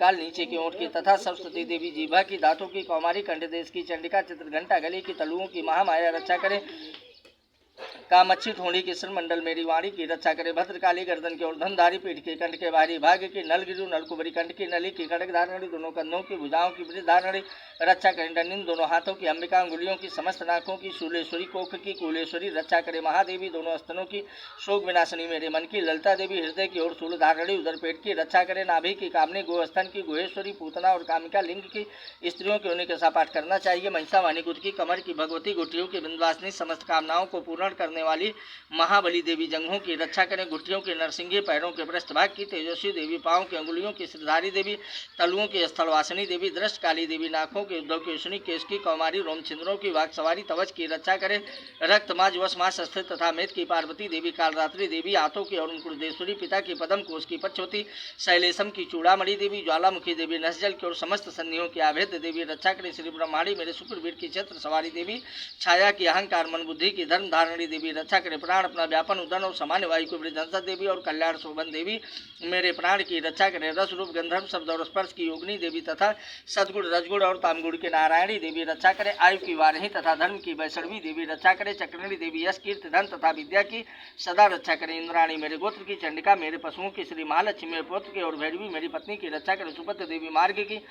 काल नीचे की ओट की तथा सरस्वती देवी जीभा की, दांतों की, कौमारी कंठदेश की, चंडिका चित्रघंटा गले की, तलुओं की महामाया रक्षा करे, कामच्छी ठोड़ी की, श्रमंडल मेरी वाणी की रक्षा करे, भद्रकाली गर्दन की, और धनधारी पीठ के, कंठ के भारी भाग्य की, नलगिरु नलकुबरी कंठ की, नली की, खड़क धारणी दोनों कंधों की, भुजाओं की, वृद्ध धारणी रक्षा करे, डंडिन दोनों हाथों की, अंबिका अंगुलियों की, समस्त नाकों की, शूलेश्वरी कोख की, कुलेश्वरी रक्षा करे, महादेवी दोनों स्तनों की, शोक विनाशनी मेरे मन की, ललिता देवी हृदय की, और शूल धारणी उदर पेट की रक्षा करे, नाभि की, कामनी गोस्थन की, गुहेश्वरी पूतना और कामिका लिंग की, स्त्रियों के होने के साथ पाठ करना चाहिए। महिषावाणी गुट की, कमर की, भगवती गुटियों की, बिंदवासिनी समस्त कामनाओं को पूर्ण करने वाली महाबली देवी जंघों की रक्षा करें, गुठियों के नरसिंगे, पैरों के पृष्ठभाग की, तेजस्वी देवी पांव की, अंगुलियों की, श्रीधारी देवी, तलुओं की, स्थलवासिनी देवी, दृष्ट काली देवी, नाकों के, उद्धव केशनी, केश की, कौमारी, रोमछिंद्रों की, वाक सवारी, तवच की रक्षा करें, रक्त माज वश मास स्थित तथा मेद की पार्वती देवी, कालरात्रि देवी, आतों की, और कुलदेश्वरी, पिता की, पदम कोश की, पच्छवती, शैलेशम की, चूड़ामणि देवी, ज्वालामुखी देवी, नसजल की, और समस्त संधियों की आभेद देवी रक्षा करें, श्री ब्रह्माणी मेरे शुक्रवीर की, क्षेत्र सवारी देवी, छाया की, अहंकार मन बुद्धि की, धर्म धारणी देवी रक्षा करें, प्राण अपना व्यापन उदन और सामान्य वायु को वृद्धंसा देवी, और कल्याण शोभन देवी मेरे प्राण की रक्षा करें, रस रूप गंधर्व शब्द और स्पर्श की योगिनी देवी तथा सदगुण रजगुण और तामगुण के नारायणी देवी रक्षा करें, आयु की वारही तथा धर्म की वैष्णवी देवी रक्षा करें, चक्रणी देवी यश कीर्ति धन तथा विद्या की सदा रक्षा करें, इंद्राणी मेरे गोत्र की, चंडिका मेरे पशुओं की, श्री महालक्ष्मी मेरे पुत्र की, और भैरवी मेरी पत्नी की रक्षा करें, सुपत्र देवी मार्ग की,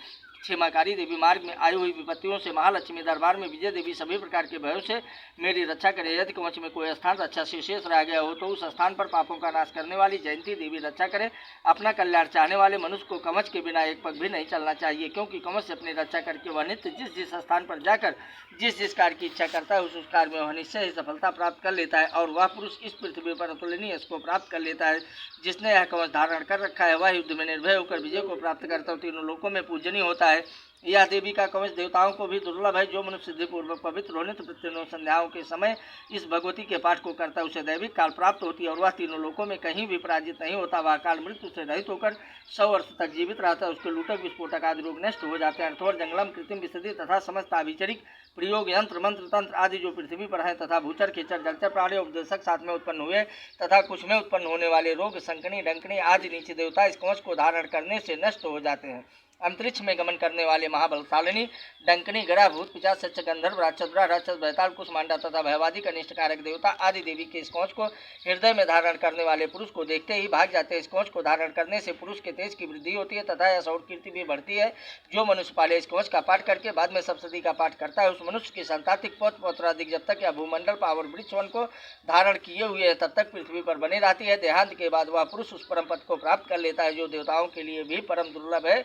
क्षेमाकारी देवी मार्ग में आई हुई विपत्तियों से, महालक्ष्मी दरबार में विजय देवी सभी प्रकार के भयों से मेरी रक्षा करे, यदि कवच में कोई स्थान अच्छा से शेष रह गया हो तो उस स्थान पर पापों का नाश करने वाली जयंती देवी रक्षा करे, अपना कल्याण चाहने वाले मनुष्य को कवच के बिना एक पग भी नहीं चलना चाहिए, क्योंकि कवच से अपनी रक्षा करके वह नित्य जिस जिस स्थान पर जाकर जिस जिस कार्य की इच्छा करता है उस कार्य में वह निश्चय ही सफलता प्राप्त कर लेता है, और वह पुरुष इस पृथ्वी पर अतुलनीय इसको प्राप्त कर लेता है। जिसने यह कवच धारण कर रखा है वह युद्ध में निर्भय होकर विजय को प्राप्त करता है, तीनों लोकों में पूजनीय होता है। यह देवी का कवच देवताओं को भी दुर्लभ है, जो मनुष्य सिद्धिपूर्वक पवित्र होने तो प्रत्येक संध्याओं के समय इस भगवती के पाठ को करता है उसे दैविक काल प्राप्त होती है, और वह तीनों लोकों में कहीं भी पराजित नहीं होता, वह काल मृत्यु से रहित होकर 100 वर्ष तक जीवित रहता है, उसके लूटक विस्फोटक आदि रोग नष्ट हो जाते हैं। अर्थवर जंगलम कृत्रिम विशुद्धि तथा समस्त आभिचरिक प्रयोग यंत्र मंत्र तंत्र आदि जो पृथ्वी पर है तथा भूचर खेचर जलचर प्राणी उपदेशक साथ में उत्पन्न हुए तथा कुछ में उत्पन्न होने वाले रोग संकनी डंकनी आदि नीचे देवता इस कवच को धारण करने से नष्ट हो जाते हैं। अंतरिक्ष में गमन करने वाले महाबलशालिनी डंकनी गड़ा भूत पिशाच सच्च गंधर्व राक्षस राक्षस बैताल कुष्मांडा तथा भयवादी कनिष्ठ कारक देवता आदि देवी के इस कवच को हृदय में धारण करने वाले पुरुष को देखते ही भाग जाते हैं। इस कवच को धारण करने से पुरुष के तेज की वृद्धि होती है तथा यश और कीर्ति भी बढ़ती है। जो मनुष्य पहले इस कवच का पाठ करके बाद में सप्तशती का पाठ करता है उस मनुष्य की संतातिक पौत्र पौत्रादिक जब तक या भूमंडल पावर वृक्ष वन को धारण किए हुए है तब तक पृथ्वी पर बनी रहती है। देहांत के बाद वह पुरुष उस परम पद को प्राप्त कर लेता है जो देवताओं के लिए भी परम दुर्लभ है।